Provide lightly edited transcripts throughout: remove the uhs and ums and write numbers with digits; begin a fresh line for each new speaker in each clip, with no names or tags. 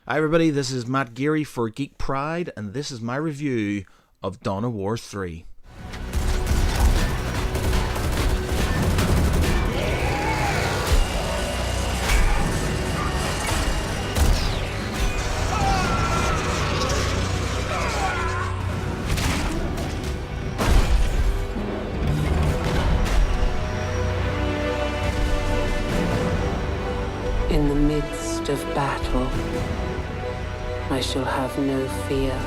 Hi everybody, this is Matt Geary for Geek Pride, and this is my review of Dawn of War 3.
In the midst of battle, I shall have no fear.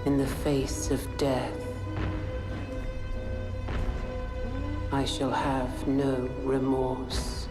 In the face of death, I shall have no remorse.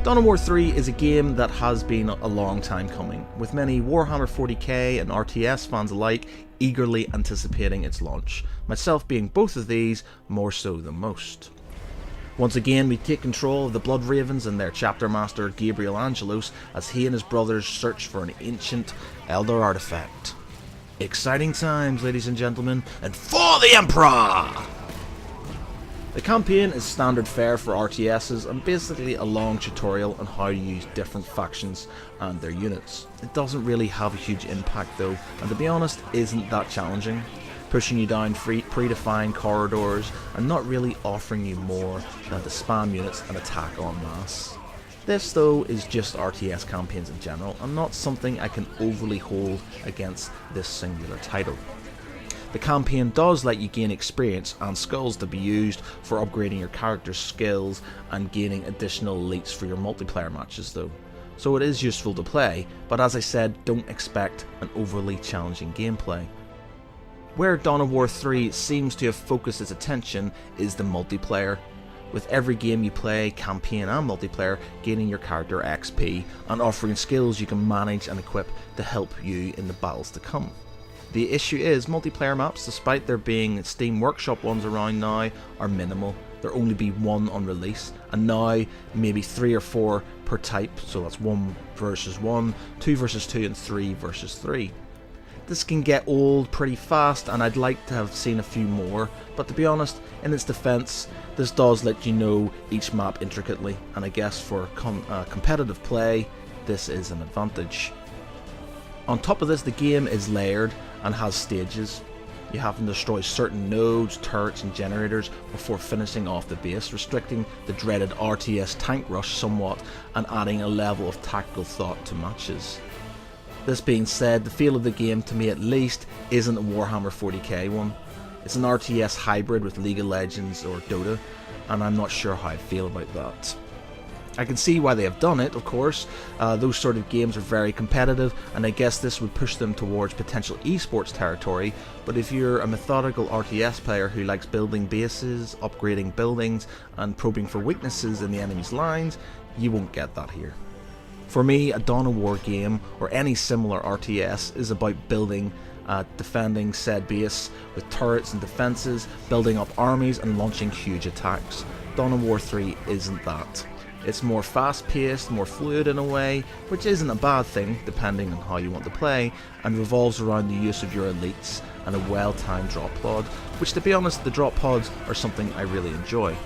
Dawn of War 3 is a game that has been a long time coming, with many Warhammer 40k and RTS fans alike eagerly anticipating its launch, myself being both of these more so than most. Once again, we take control of the Blood Ravens and their chapter master Gabriel Angelos as he and his brothers search for an ancient Elder artifact. Exciting times, ladies and gentlemen, and for the Emperor! The campaign is standard fare for RTSs and basically a long tutorial on how to use different factions and their units. It doesn't really have a huge impact though, and to be honest isn't that challenging, pushing you down predefined corridors and not really offering you more than to spam units and attack en masse. This though is just RTS campaigns in general and not something I can overly hold against this singular title. The campaign does let you gain experience and skills to be used for upgrading your character's skills and gaining additional elites for your multiplayer matches though. So it is useful to play, but as I said, don't expect an overly challenging gameplay. Where Dawn of War 3 seems to have focused its attention is the multiplayer, with every game you play, campaign and multiplayer, gaining your character XP and offering skills you can manage and equip to help you in the battles to come. The issue is, multiplayer maps, despite there being Steam Workshop ones around now, are minimal. There'll only be one on release, and now maybe 3 or 4 per type, so that's 1 versus 1, 2 versus 2 and 3 versus 3. This can get old pretty fast and I'd like to have seen a few more, but to be honest, in its defense, this does let you know each map intricately, and I guess for competitive play, this is an advantage. On top of this, the game is layered and has stages. You have to destroy certain nodes, turrets and generators before finishing off the base, restricting the dreaded RTS tank rush somewhat and adding a level of tactical thought to matches. This being said, the feel of the game, to me at least, isn't a Warhammer 40k one. It's an RTS hybrid with League of Legends or Dota, and I'm not sure how I feel about that. I can see why they have done it, of course. Those sort of games are very competitive, and I guess this would push them towards potential esports territory, but if you're a methodical RTS player who likes building bases, upgrading buildings, and probing for weaknesses in the enemy's lines, you won't get that here. For me, a Dawn of War game, or any similar RTS, is about building, defending said base with turrets and defences, building up armies and launching huge attacks. Dawn of War 3 isn't that. It's more fast-paced, more fluid in a way, which isn't a bad thing depending on how you want to play, and revolves around the use of your elites and a well-timed drop pod, which to be honest, the drop pods are something I really enjoy.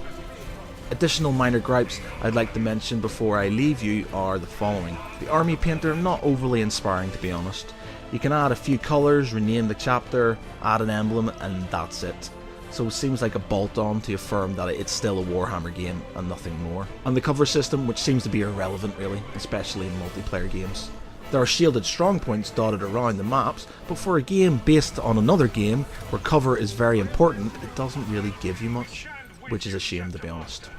Additional minor gripes I'd like to mention before I leave you are the following. The army painter, not overly inspiring to be honest. You can add a few colours, rename the chapter, add an emblem, and that's it. So it seems like a bolt-on to affirm that it's still a Warhammer game and nothing more. And the cover system, which seems to be irrelevant really, especially in multiplayer games. There are shielded strongpoints dotted around the maps, but for a game based on another game, where cover is very important, it doesn't really give you much, which is a shame to be honest.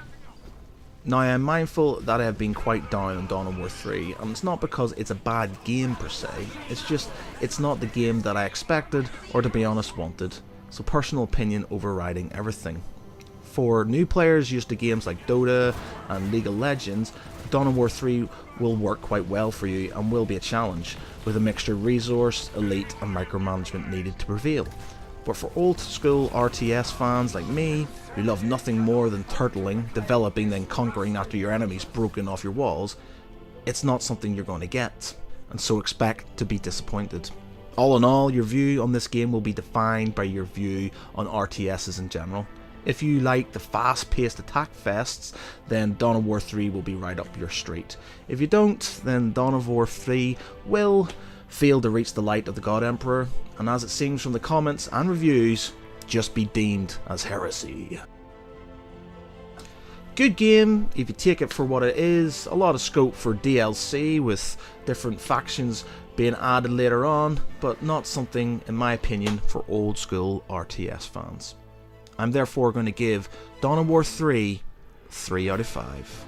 Now I am mindful that I have been quite down on Dawn of War 3, and it's not because it's a bad game per se, it's just it's not the game that I expected, or to be honest wanted, so personal opinion overriding everything. For new players used to games like Dota and League of Legends, Dawn of War 3 will work quite well for you and will be a challenge, with a mixture of resource, elite and micromanagement needed to prevail. But for old school RTS fans like me, who love nothing more than turtling, developing then conquering after your enemies broken off your walls, it's not something you're going to get, and so expect to be disappointed. All in all, your view on this game will be defined by your view on RTSs in general. If you like the fast-paced attack fests, then Dawn of War 3 will be right up your street. If you don't, then Dawn of War 3 will fail to reach the light of the God Emperor, and as it seems from the comments and reviews, just be deemed as heresy. Good game if you take it for what it is, a lot of scope for DLC with different factions being added later on, but not something, in my opinion, for old school RTS fans. I'm therefore going to give Dawn of War 3 3 out of 5.